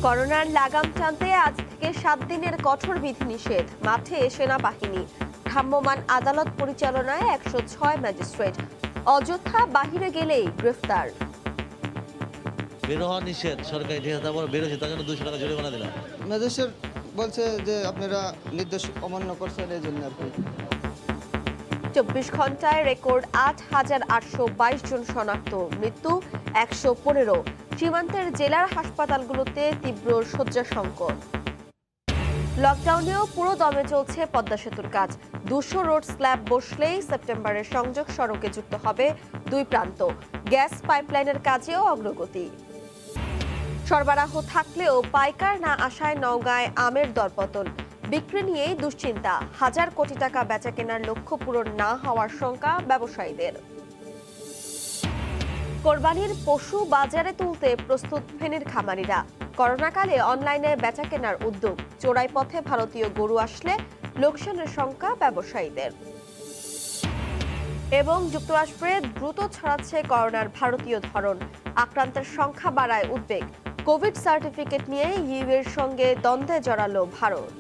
করোনার লাগাম টানতে আজ থেকে 7 দিনের কঠোর বিধিনিষেধ। মাঠে সেনাবাহিনী, ভ্রাম্যমাণ আদালত পরিচালনায় 106 ম্যাজিস্ট্রেট। অযথা বাহিরে গেলেই গ্রেফতার। বের হওয়া নিষেধ, সরকারি ঠিক আছে, তারপর বেরোচ্ছে তার জন্য 200 টাকা জরিমানা দিলাম। ম্যাজিস্ট্রেট বলছে যে আপনারা নির্দেশ অমান্য করছেন, এই জন্য আর কি। 24 ঘন্টায় রেকর্ড 8,822 জন শনাক্ত, মৃত্যু 115। সীমান্তের জেলার হাসপাতালগুলোতে তীব্র শয্যা সংকট। লকডাউনেও পুরো দমে চলছে পদ্মা সেতুর কাজ। 200 রোড স্ল্যাব বসলেই সেপ্টেম্বরের সংযোগ সড়কে যুক্ত হবে দুই প্রান্ত। গ্যাস পাইপলাইনের কাজেও অগ্রগতি। সরবরাহ থাকলেও পাইকার না আসায় নওগাঁয় আমের দরপতন। বিক্রি নিয়েই দুশ্চিন্তা, হাজার কোটি টাকা বেচা কেনার লক্ষ্য পূরণ না হওয়ার শঙ্কা ব্যবসায়ীদের। কোরবানির পশু বাজারে তুলতে প্রস্তুত ফেনীর খামারিরা। করোনাকালে অনলাইনে বেচা কেনার উদ্যোগ। চোরাই পথে ভারতীয় গরু আসলে লোকসানের শঙ্কা ব্যবসায়ীদের। এবং যুক্তরাষ্ট্রে দ্রুত ছড়াচ্ছে করোনার ভারতীয় ধরন। আক্রান্তের সংখ্যা বাড়ায় উদ্বেগ। কোভিড সার্টিফিকেট নিয়ে ইউএর সঙ্গে দ্বন্দ্বে জড়ালো ভারত।